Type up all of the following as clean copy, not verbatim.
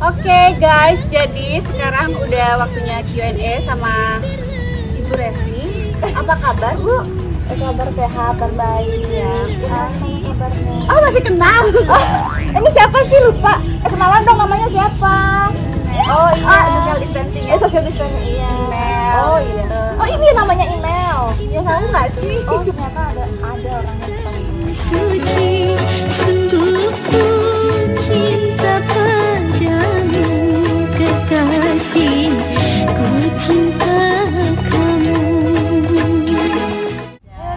Oke guys, jadi sekarang udah waktunya Q&A sama Ibu Revi. Apa kabar Bu? Kabar sehat dan baik ya. Kabarnya. Oh masih kenal? Ini siapa sih lupa? Kenalan dong, namanya siapa? Oh iya. Social distancing ya? Social distancing iya. Email. Oh iya. Gitu. Oh ini namanya email. Ya tahu nggak sih? Oh ternyata ada orangnya seperti ini. Suci sungguh ku cinta padamu kekasih, ku cinta kamu.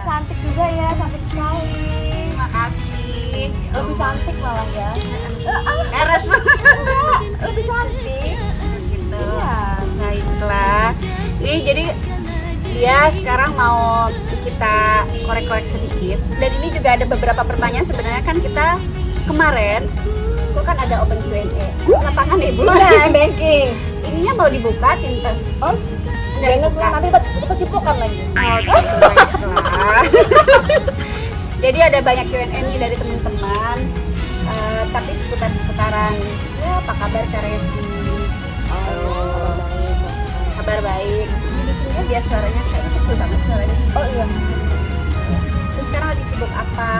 Cantik juga ya, cantik sekali. Terima kasih. Lebih cantik malah ya. Eres. Enggak, lebih cantik. Gitu. Iya. Baiklah. Nih jadi dia sekarang mau kita korek-korek sedikit. Dan ini juga ada beberapa pertanyaan. Sebenarnya kan kita kemarin itu kan ada open Q&A lapangan ya Bu. Iya, banking. Ininya mau dibuka Tintas. Oh, jangan nanti kita cipokan lagi. Oh, gitu, baiklah. Jadi ada banyak Q&A nih dari teman-teman. Tapi seputaran ya apa kabar Kak Revi? Kabar baik. Ini di sini kan biar suaranya kayaknya kecil banget suaranya. Oh iya. Terus sekarang lagi sibuk apa?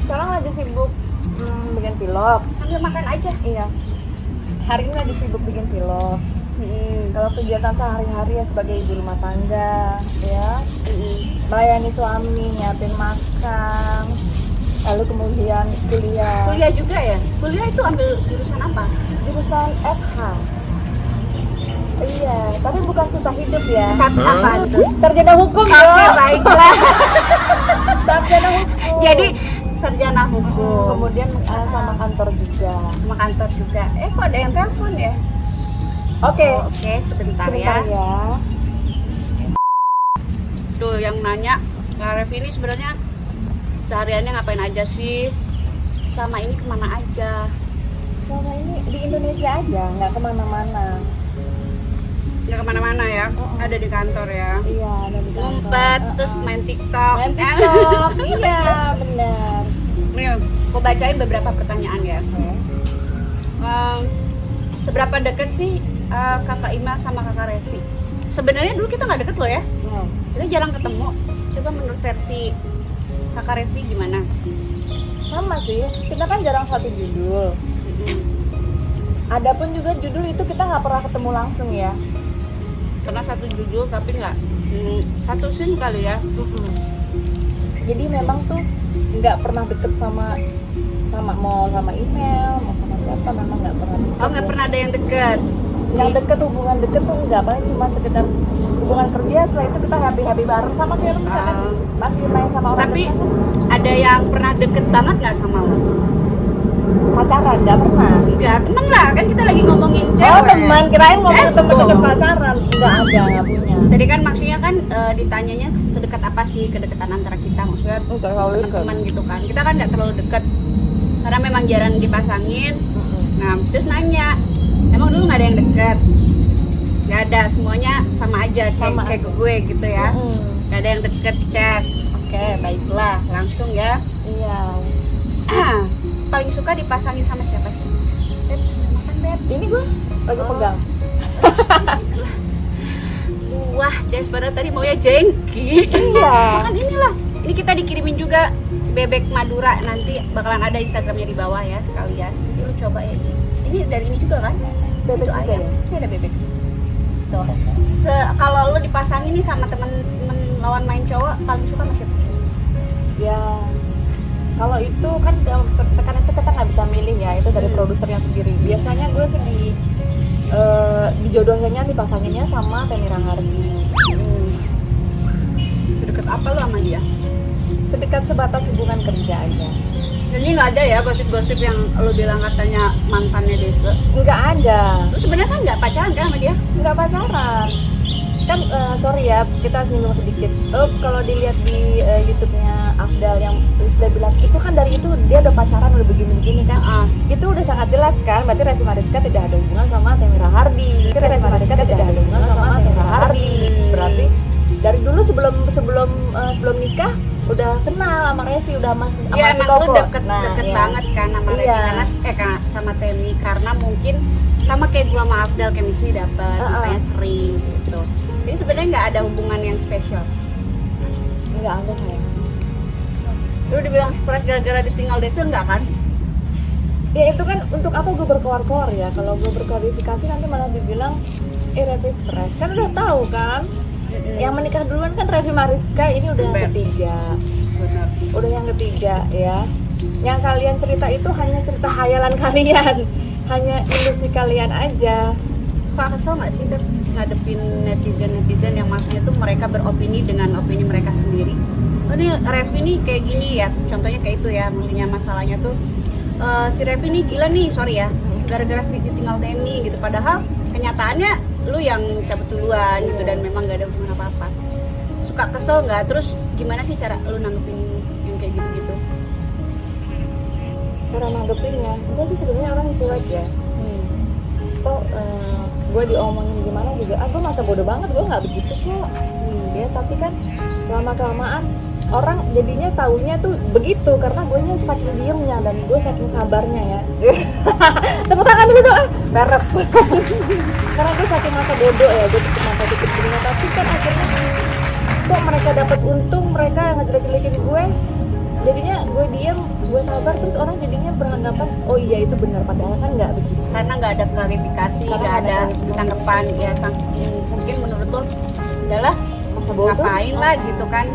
Sekarang lagi sibuk bikin vlog. Sambil makan aja. Iya. Hari ini lagi sibuk bikin vlog. Kalau kegiatan sehari-hari ya sebagai ibu rumah tangga, ya, melayani suami, nyiapin makan, lalu kemudian kuliah. Kuliah juga ya? Kuliah itu ambil jurusan apa? Jurusan SH. Iya, tapi bukan susah hidup ya. Tapi apa itu? Sarjana hukum Oke, ya. baiklah. Sarjana hukum. Jadi sarjana hukum. Kemudian sama kantor juga. Sama kantor juga. Kok ada yang telepon ya? Oke. Oke, sebentar Sebentar ya. ya. Tuh yang nanya, Kak Revi ini sebenarnya sehariannya ngapain aja sih? Selama ini kemana aja? Selama ini di Indonesia aja, nggak kemana-mana. Nggak kemana-mana ya? Ada di kantor ya? Iya, ada di kantor. Ngumpet, terus main TikTok. Main TikTok. Iya, benar. Nih, aku bacain beberapa pertanyaan ya. Seberapa deket sih Kakak Ima sama Kakak Revi? Sebenarnya dulu kita nggak deket loh ya. Kita jarang ketemu. Coba menurut versi Kakak Revi gimana? Sama sih, kita kan jarang satu judul. Adapun juga judul itu kita nggak pernah ketemu langsung ya. Pernah satu judul tapi nggak satu scene kali ya. Jadi memang tuh nggak pernah deket sama mau sama email, mau sama siapa, memang nggak pernah deket. Oh nggak pernah ada yang deket. Yang deket, hubungan deket tuh nggak, paling cuma sekedar hubungan kerja. Setelah itu kita happy bareng, sama kayak lu misalkan masih main sama orang Tapi dekat, ada yang pernah deket banget nggak sama lo? pacaran nggak pernah. Enggak, temen lah kan kita lagi ngomongin cewek. Oh teman, kirain ngomong Eh, temen deket dong. pacaran. Nggak ada, nggak punya. Tadi kan maksudnya kan ditanyanya sedekat apa sih kedekatan antara kita, maksudnya Nggak terlalu dekat. teman-teman gitu kan. Kita kan nggak terlalu deket karena memang jarang dipasangin. Nah terus nanya, emang dulu nggak ada yang deket? Gak ada, semuanya sama aja Sama kayak aja. gue gitu ya. Gak ada yang deket, Ces. Oke, baiklah, langsung ya. Iya. Paling suka dipasangin sama siapa sih? Beb, sudah makan Beb? Ini gue lagi pegang. Wah, Ces pada tadi maunya jengki. Iya. Makan inilah. Ini kita dikirimin juga bebek Madura, nanti bakalan ada Instagramnya di bawah ya sekalian. Nanti lu coba ya. Ini dari ini juga kan? Bebek Itu juga ayam. ya? Ini ada bebek. Tuh. Kalau lu dipasangin nih sama temen-temen lawan main cowok, paling suka sama siapa? Ya. Kalau itu kan sekarang itu kita nggak bisa milih ya, itu dari produsernya sendiri. Biasanya gue sih dijodohinnya, dipasanginnya sama Temira Hardi. Sedekat apa lu sama dia? Sedekat sebatas hubungan kerja aja. Jadi nggak ada ya gosip-gosip yang lu bilang katanya mantannya Desa. Nggak ada. Lu sebenarnya kan nggak pacaran kan sama dia? Nggak pacaran. Kan sorry ya, kita singgung sedikit. Kalau dilihat di YouTube-nya Afdal yang sudah bilang itu kan dari itu dia udah pacaran udah begini-begini kan. Itu udah sangat jelas kan, berarti Revi Mariska tidak ada hubungan sama Temira Hardi. Revi Mariska tidak ada hubungan sama Temira Hardi. Berarti dari dulu sebelum nikah udah kenal sama Revi, udah sama Iya, si emang Koko. lu deket iya. banget kan sama Revi Iya. karena sama Temi, karena mungkin sama kayak gua sama Afdal chemistry dapat, makanya sering gitu. Jadi sebenarnya nggak ada hubungan yang spesial. Enggak ada kayak. Lu dibilang stres gara-gara ditinggal Desil nggak kan? Ya itu kan untuk apa gue berkoar-koar ya. Kalau gue berklarifikasi nanti malah dibilang Revi stres. Kan udah tahu kan. Yang menikah duluan kan Revi Mariska, ini udah yang Bener. ketiga. Benar. Udah yang ketiga ya. Yang kalian cerita itu hanya cerita hayalan kalian. Hanya ilusi kalian aja. Pak kesel nggak sih Dep, ngadepin netizen yang maksudnya tuh mereka beropini dengan opini mereka sendiri. Oh ini Revi nih kayak gini ya, contohnya kayak itu ya, maksudnya masalahnya tuh si Revi nih gila nih, sorry ya, gara-gara si ditinggal Temi gitu. Padahal kenyataannya lu yang cabut duluan gitu dan memang gak ada hubungan apa-apa. Suka kesel nggak? Terus gimana sih cara lu nanggepin yang kayak gitu-gitu? Cara nanggepinnya, gue sih sebenarnya orang yang cuek ya. Kok gue diomongin gimana juga, gue masa bodoh banget, gue nggak begitu kok. Ya tapi kan lama kelamaan orang jadinya taunya tuh begitu karena gue nya saking diemnya dan gue saking sabarnya ya. Tepuk tangan dulu doang, beres. Karena gue saking masa bodoh ya, gue cuma masa dikit-dikitnya, tapi kan akhirnya kok mereka dapat untung, mereka yang ngejelek-jelekin gue, jadinya gue diem, gue sabar, terus orang jadinya beranggapan oh iya itu benar, padahal kan nggak begitu. Karena nggak ada klarifikasi, Karena nggak ada tanggapan ya, mungkin menurut lo adalah Masa bodoh ngapain lah gitu kan,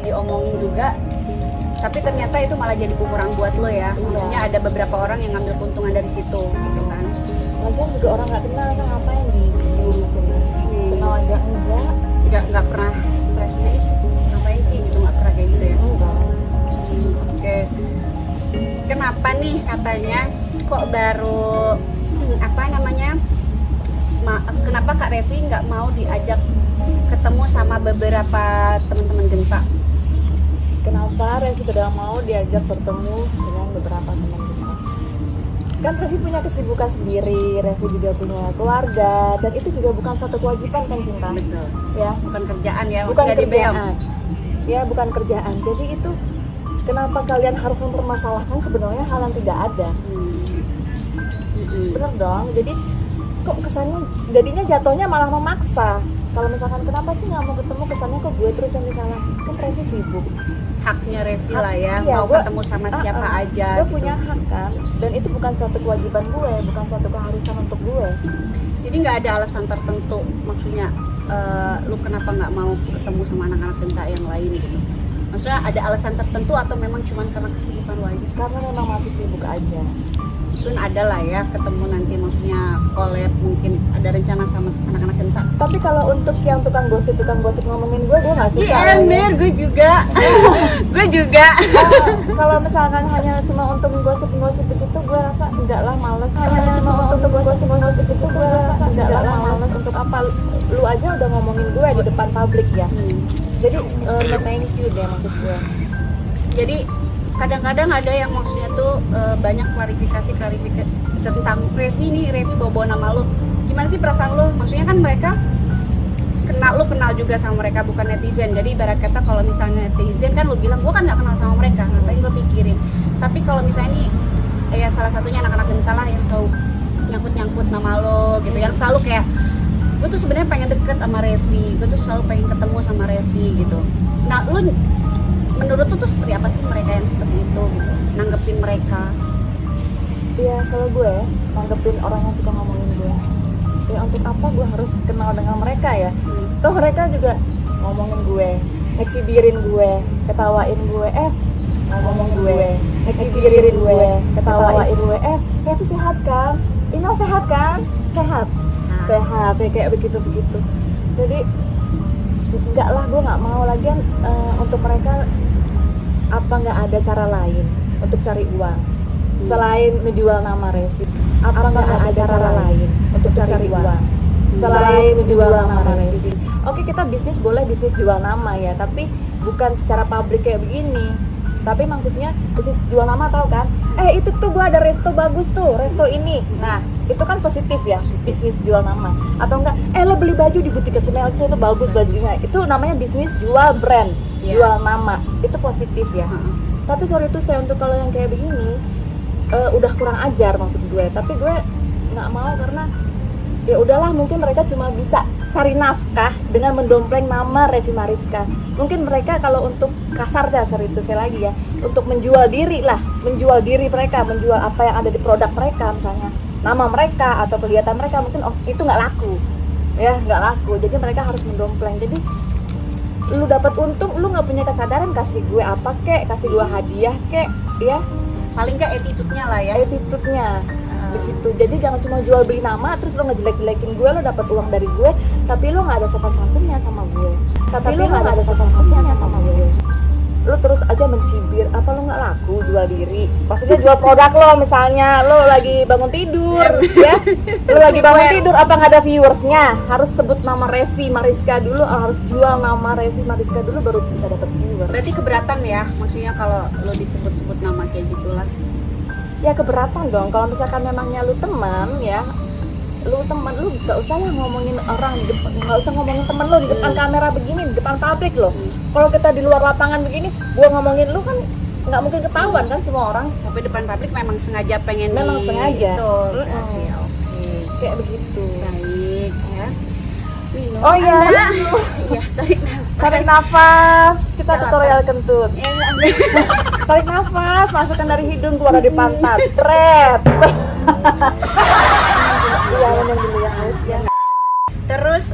diomongin juga, tapi ternyata itu malah jadi bumerang buat lo ya. Maksudnya ada beberapa orang yang ngambil keuntungan dari situ gitu kan. Lagian juga orang nggak kenal kan, ngapain diurusin? Kenal aja enggak. Nggak pernah stres nih, ngapain sih gitu, nggak pernah kayak gitu ya. Enggak. Oke, kenapa nih katanya kok baru apa namanya kenapa Kak Revi nggak mau diajak ketemu sama beberapa teman-teman Genta? Kenapa Revi tidak mau diajak bertemu dengan beberapa teman kita? Kan Revi punya kesibukan sendiri, Revi juga punya keluarga, dan itu juga bukan satu kewajiban kan Cinta? Betul. Ya, Bukan kerjaan ya, bukan jadi beong. kerjaan. Ya, bukan kerjaan. Jadi itu kenapa kalian harus mempermasalahkan sebenarnya hal yang tidak ada? Bener dong. Jadi kok kesannya jadinya jatuhnya malah memaksa. Kalau misalkan kenapa sih nggak mau ketemu, kesannya kok gue terus yang disalah. Kan Revi sibuk. Haknya Revi lah ya, Iya, mau ketemu sama siapa aja gue gitu. punya hak kan, dan itu bukan suatu kewajiban gue, bukan suatu keharusan untuk gue. Jadi nggak ada alasan tertentu, maksudnya lu kenapa nggak mau ketemu sama anak-anak Genta yang lain gitu? Maksudnya ada alasan tertentu atau memang cuma karena kesibukan lu aja? Karena memang masih sibuk aja. Maksudnya ada lah ya ketemu nanti, maksudnya collab, mungkin ada rencana sama anak-anak Genta. Tapi kalau untuk yang tukang gosip ngomongin gue nggak suka. Iya Mir, gue juga. Gue juga. Kalau misalkan hanya cuma untuk gosip begitu, gue rasa enggak lah, males. Hanya cuma untuk gosip begitu, gue rasa enggak lah, males. Untuk apa? Lu aja udah ngomongin gue di depan publik ya. Jadi thank you deh maksud gue. Jadi kadang-kadang ada yang maksudnya tuh banyak klarifikasi tentang Revi nih, Revi bawa nama lu. Gimana sih perasaan lu? Maksudnya kan mereka lu kenal juga sama mereka, bukan netizen. Jadi ibarat kata kalau misalnya netizen kan lu bilang gua kan nggak kenal sama mereka, ngapain gua pikirin. Tapi kalau misalnya nih ya salah satunya anak-anak Genta lah yang selalu nyangkut nama lo gitu, yang selalu kayak gue tuh sebenarnya pengen deket sama Revi, gue tuh selalu pengen ketemu sama Revi gitu. Nah lu menurut lu tuh seperti apa sih mereka yang seperti itu gitu, nanggepin mereka? Iya, kalau gue nanggepin orang yang suka ngomongin gue, ya untuk apa gue harus kenal dengan mereka ya? Toh mereka juga ngomongin gue, ngecibirin gue, ketawain gue, ngomong gue, ngecibirin gue, ketawain gue, Revi sehat kan? Inal sehat kan? Sehat, sehat ya, kayak begitu. Jadi enggak lah, gue nggak mau lagi untuk mereka. Apa nggak ada cara lain untuk cari uang selain ngejual nama Revi? Apa nggak ada cara lain untuk cari uang selain ngejual nama Revi? Oke, kita bisnis boleh bisnis jual nama ya, tapi bukan secara publik kayak begini. Tapi maksudnya bisnis jual nama, tau kan? Itu tuh gua ada resto bagus tuh, resto ini. Nah, itu kan positif ya, bisnis jual nama. Atau enggak, lo beli baju di butik SMLC itu bagus bajunya. Itu namanya bisnis jual brand. Iya. jual nama, itu positif ya. Tapi sorry tuh saya untuk kalau yang kayak begini udah kurang ajar maksud gue. Tapi gue nggak mau karena ya udahlah, mungkin mereka cuma bisa cari nafkah dengan mendompleng nama Revi Mariska. Mungkin mereka kalau untuk kasar dasar itu saya lagi ya, untuk menjual diri lah, menjual diri mereka, menjual apa yang ada di produk mereka, misalnya nama mereka atau kegiatan mereka, mungkin itu nggak laku ya, nggak laku. Jadi mereka harus mendompleng. Jadi lu dapat untung, lu nggak punya kesadaran kasih gue apa kek, kasih gue hadiah kek, ya Paling nggak attitude-nya lah ya. attitude-nya begitu. Jadi jangan cuma jual beli nama terus lo ngejelek-jelekin gue, lo dapat uang dari gue tapi lo nggak ada sopan santunnya sama gue, tapi lo nggak ada sopan santunnya sama gue, lo terus aja mencibir. Apa lo nggak laku jual diri? Maksudnya jual produk lo, misalnya lo lagi bangun tidur ya, lo lagi bangun tidur, apa nggak ada viewersnya? Harus sebut nama Revi Mariska dulu, harus jual nama Revi Mariska dulu baru bisa dapat viewers. Berarti keberatan ya, maksudnya kalau lo disebut-sebut nama kayak gitulah. Ya keberatan dong. Kalau misalkan memangnya lu teman ya, lu teman, lu gak usah lah ngomongin orang di depan, gak usah ngomongin temen lu di depan kamera begini, di depan publik loh. Kalau kita di luar lapangan begini, gua ngomongin lu kan nggak mungkin ketahuan kan semua orang. Sampai depan publik memang sengaja pengen Memang sengaja. Gitu. Oke. Kayak begitu. Baik ya. Minum. Oh iya. Anda. Ya, tarik nafas. Tarik nafas. Kita Gak tutorial kentut. Ya, Tarik nafas, masukkan dari hidung, keluar dari pantat. Pret. Iya, benar dulu yang harus ya. Terus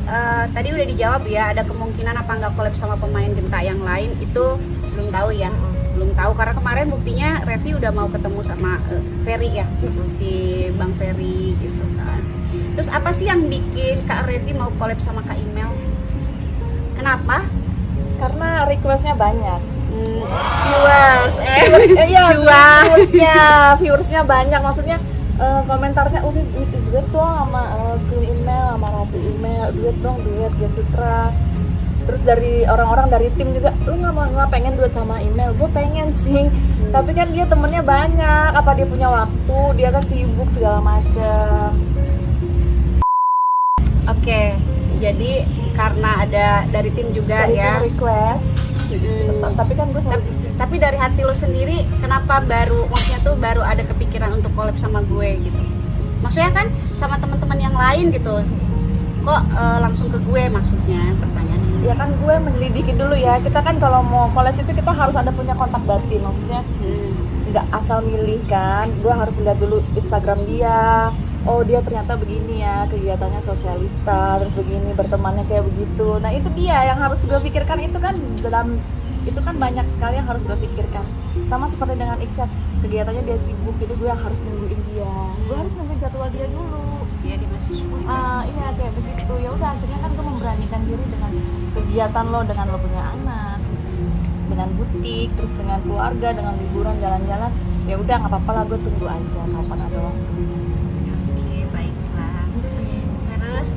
tadi udah dijawab ya, ada kemungkinan apa nggak collab sama pemain Genta yang lain, itu belum tahu ya. Belum tahu karena kemarin buktinya Revi udah mau ketemu sama Ferry ya, si Bang Ferry gitu kan. Terus apa sih yang bikin Kak Revi mau collab sama Kak Imel? Kenapa? Karena requestnya banyak. Viewers, Iya, cuan. viewersnya banyak, maksudnya komentarnya udah duet dong sama Clean Email, sama Rapi Email, duet Gia Sutra. Terus dari orang-orang dari tim juga, lu nggak pengen duet sama Email? Gue pengen sih, tapi kan dia temennya banyak, apa dia punya waktu, dia kan sibuk segala macem. Oke, jadi karena ada dari tim juga Dari ya. tim request, tapi kan gue Tapi dari hati lo sendiri, kenapa maksudnya tuh baru ada kepikiran untuk collab sama gue gitu? Maksudnya kan sama teman-teman yang lain gitu, kok langsung ke gue maksudnya pertanyaannya? ya kan gue menyelidiki dulu ya. Kita kan kalau mau collab itu kita harus ada punya kontak batin, maksudnya nggak asal milih kan. Gue harus lihat dulu Instagram dia. Oh dia ternyata begini ya, kegiatannya sosialita, terus begini, bertemannya kayak begitu. Nah itu dia yang harus gue pikirkan, itu kan banyak sekali yang harus gue pikirkan. Sama seperti dengan Iksan, kegiatannya dia sibuk, jadi gue yang harus nungguin dia. Gue harus nungguin jadwal dia dulu. Dia di mahasiswa. Iya kayak begitu. Ya udah akhirnya kan gue memberanikan diri dengan kegiatan lo, dengan lo punya anak, dengan butik, terus dengan keluarga, dengan liburan, jalan-jalan. Ya udah nggak apa-apa lah, gue tunggu aja kapan ada waktu. Oke, baiklah. Terus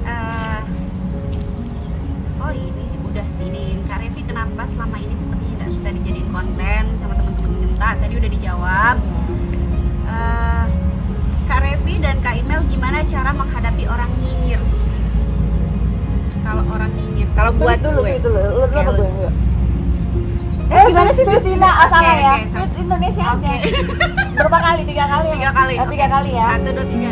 oh ini udah sini Kak Revi, kenapa selama ini sepertinya nggak suka dijadiin konten sama teman-teman Genta? Tadi udah dijawab. Kak Revi dan Kak Imel gimana cara menghadapi orang nyinyir? Kalau orang nyinyir, kalau buat dulu, gue. sweet dulu, lu Oke, apa lu. gue enggak? Gimana sih sweet Cina asalnya ya? Oke, Sweet Indonesia aja. Oke. Berapa kali? 3 kali. 3 kali. Oh, 3 kali ya. 1, 2, 3.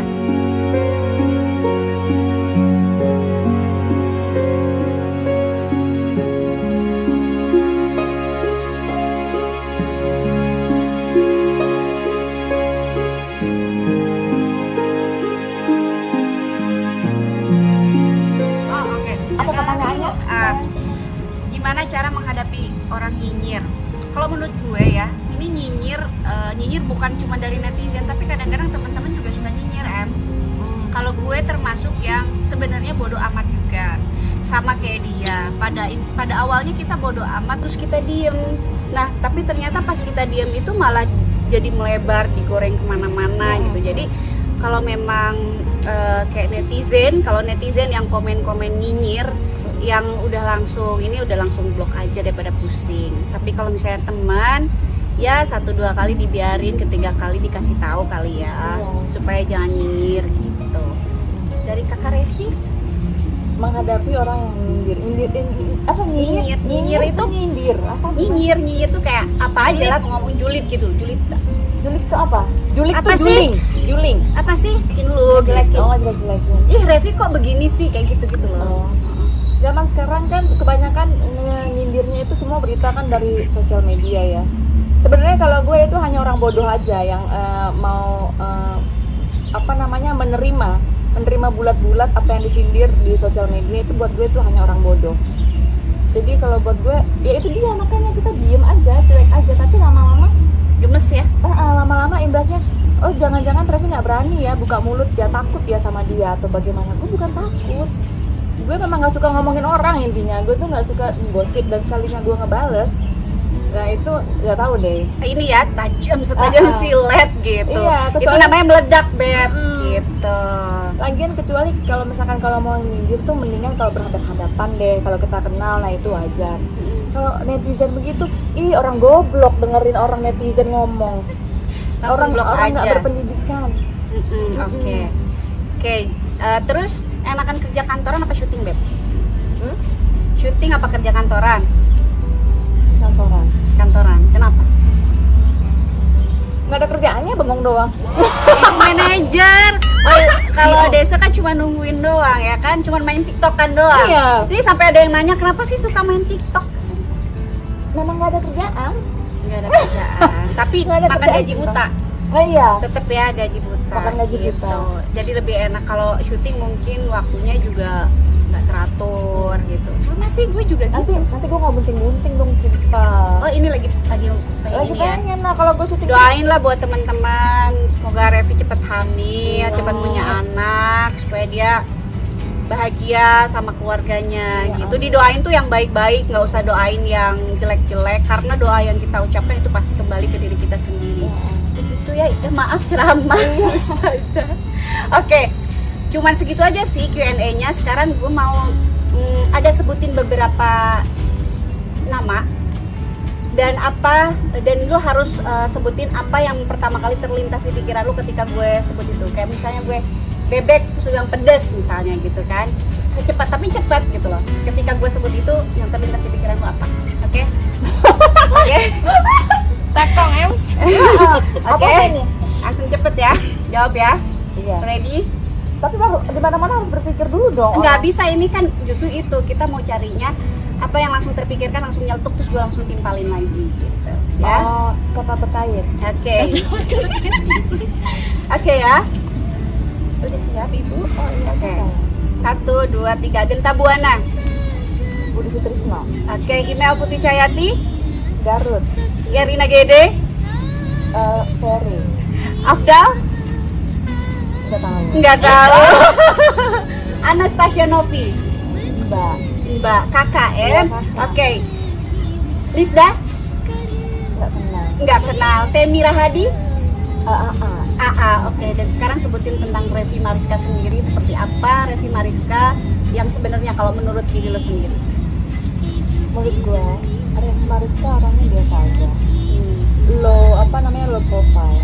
Oh, oke. Apa pertanyaannya? Gimana cara menghadapi orang nyinyir? Kalau menurut gue ya, ini nyinyir bukan cuma dari netizen, tapi kadang-kadang teman-teman juga suka nyinyir. Kalau gue termasuk yang sebenarnya bodoh amat juga, sama kayak dia. Pada awalnya kita bodoh amat, terus kita diem. Nah, tapi ternyata pas kita diem itu malah jadi melebar, digoreng kemana-mana gitu. Jadi kalau memang kayak netizen, kalau netizen yang komen-komen nyinyir, yang udah langsung blok aja daripada pusing. Tapi kalau misalnya teman, ya 1-2 kali dibiarin, ketiga kali dikasih tahu kali ya, supaya jangan nyinyir gitu. Dari Kakak Revi? menghadapi orang yang nyindir? Apa Nyinyir. Nyinyir itu nyindir. Apa? nyinyir tuh kayak apa aja lah, ngomong julid gitu. Julid Julik itu apa? Julik Apa itu sih? juling. apa sih? Bikin lu jelekin. Oh, jelek-jelekin. Ih, Revi kok begini sih, kayak gitu-gitu loh. Oh. Zaman sekarang kan kebanyakan nyindirnya itu semua berita kan dari sosial media ya. Sebenarnya kalau gue itu hanya orang bodoh aja yang mau menerima bulat-bulat apa yang disindir di sosial media. Itu buat gue itu hanya orang bodoh. Jadi kalau buat gue ya itu dia, makanya kita diem aja, cuek aja. Tapi lama-lama Gemes ya. lama-lama imbasnya, oh jangan-jangan Revi nggak berani ya buka mulut ya, takut ya sama dia atau bagaimana. Gue bukan takut, gue memang nggak suka ngomongin orang. Intinya gue tuh nggak suka gosip, dan sekalinya gue ngebales, nah itu nggak tahu deh. Ini ya tajam setajam silet gitu. Iya, Itu kecuali- namanya meledak, Beb. Gitu. Lagian kecuali kalau mau nyindir tuh mendingan kalau berhadapan-hadapan deh, kalau kita kenal, nah itu wajar. Kalau netizen begitu, ih orang goblok dengerin orang netizen ngomong. Langsung blok Orang nggak aja. berpendidikan. Oke. Terus enakan kerja kantoran apa syuting, Beb? Hmm? Syuting apa kerja kantoran? Kantoran. Kantoran. Kenapa? Nggak ada kerjaannya, bengong doang. Manajer. Kalau desa kan cuma nungguin doang ya kan, cuma main TikTokan doang. Iya. Jadi sampai ada yang nanya kenapa sih suka main TikTok? Memang nggak ada kerjaan. Nggak ada kerjaan. Tapi Nggak ada makan kerjaan gaji juga. buta. Oh iya. Tetep ya gaji buta. Makan gaji buta. Jadi lebih enak kalau syuting, mungkin waktunya juga nggak teratur gitu. Sama sih gue juga gitu. Nanti gue nggak bunting-bunting dong, Cinta. Oh, ini lagi Lagi ini ya. pengen lah kalau gue syuting. Doain lah buat teman-teman, semoga Revi cepet hamil, Iya. cepet punya anak, supaya dia bahagia sama keluarganya Iya. gitu. Didoain tuh yang baik-baik, nggak usah doain yang jelek-jelek, karena doa yang kita ucapkan itu pasti kembali ke diri kita sendiri. Itu ya, maaf ceramah. Ustazah. Oke, cuman segitu aja sih Q&A-nya. Sekarang gue mau ada sebutin beberapa nama dan lu harus sebutin apa yang pertama kali terlintas di pikiran lu ketika gue sebut itu. Kayak misalnya gue bebek terus yang pedas misalnya gitu kan, secepat tapi cepat gitu loh. Ketika gue sebut itu, yang terlintas di pikiran lu apa? Oke? Oke? Tekong Oke? Langsung cepet ya, jawab ya. Iya. Ready? Tapi baru di mana-mana harus berpikir dulu dong. Nggak orang. bisa, ini kan justru itu kita mau carinya apa yang langsung terpikirkan, langsung nyeletuk terus gue langsung timpalin lagi gitu ya. Oh, kata berkait. Oke. Oke ya. Udah siap Ibu? Oh iya. Oke. Okay. 1, 2, 3. Genta Buana. Budi Sutrisno. Oke. Email Putih Cayati. Garut. Yarina Gede. Ferry. Afdal. Nggak tahu. Nggak tahu. Anastasia Novi. Mbak. Mbak Kakak ya. Iya, Kakak. Oke. Lisda. Nggak kenal. Nggak kenal. Temi Rahadi. AA. Oke. Dan sekarang sebutin tentang Revi Mariska sendiri, seperti apa Revi Mariska yang sebenarnya kalau menurut diri lo sendiri. Menurut gue, Revi Mariska orangnya biasa aja. Low profile.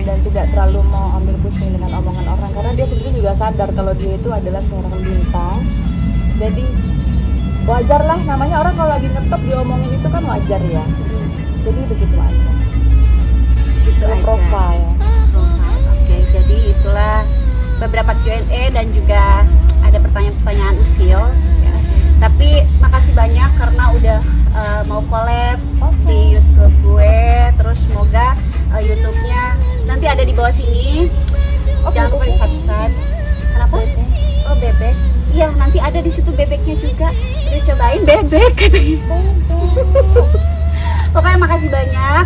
Dan tidak terlalu mau ambil pusing dengan omongan orang, karena dia sendiri juga sadar kalau dia itu adalah seorang bintang. Jadi wajar lah, namanya orang kalau lagi ngetop diomongin itu kan wajar ya. Jadi begitu aja. Gitu Low aja. profile. Oke, jadi itulah beberapa Q&A dan juga ada pertanyaan-pertanyaan usil ya. Tapi makasih banyak karena udah mau collab di YouTube gue. Terus semoga YouTube-nya nanti ada di bawah sini. Jangan lupa di subscribe. Kenapa? Oh, bebek. Iya, nanti ada di situ bebeknya juga. Udah cobain bebek katanya. Pokoknya makasih banyak.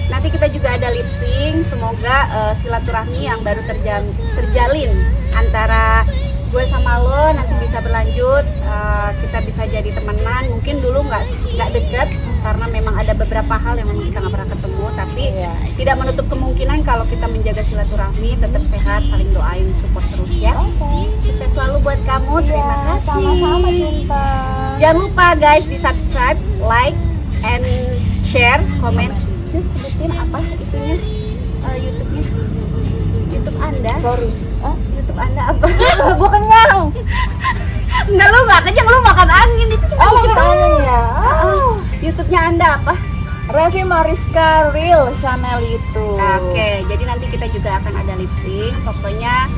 Nanti kita juga ada lip sync. Semoga silaturahmi yang baru terjalin antara gue sama lo nanti bisa berlanjut. Kita bisa jadi temenan. Mungkin dulu nggak deket karena memang ada beberapa hal yang memang kita nggak pernah ketemu. Tapi tidak menutup kemungkinan kalau kita menjaga silaturahmi, tetap sehat, saling doain, support terus ya. Sukses selalu buat kamu. Terima kasih. Sama-sama Cinta. Jangan lupa guys di subscribe, like, and share, komen. Terus sebutin apa itunya YouTube-nya? YouTube Anda? Sorry. YouTube Anda apa? Gue kenyang. Enggak, lu nggak kenyang, lu makan angin itu cuma dikit makan angin ya. YouTube-nya Anda apa? Revi Mariska Real channel itu. Oke, jadi nanti kita juga akan ada lip sync. Pokoknya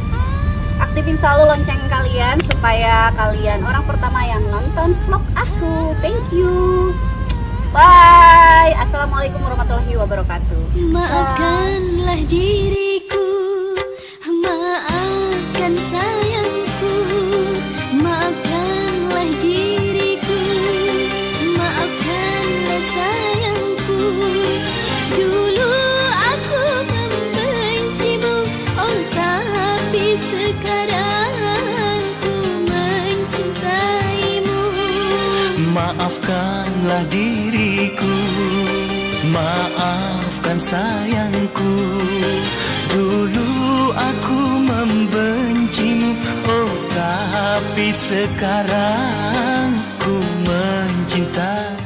aktifin selalu lonceng kalian supaya kalian orang pertama yang nonton vlog aku. Thank you. Bye. Assalamualaikum warahmatullahi wabarakatuh. Maafkanlah diriku, maafkan sayangku, maafkanlah diriku, maafkanlah sayangku. Dulu aku membencimu, oh tapi sekarang ku mencintaimu. Maafkanlah diriku, maafkan sayangku. Dulu aku membencimu, oh tapi sekarang ku mencintai.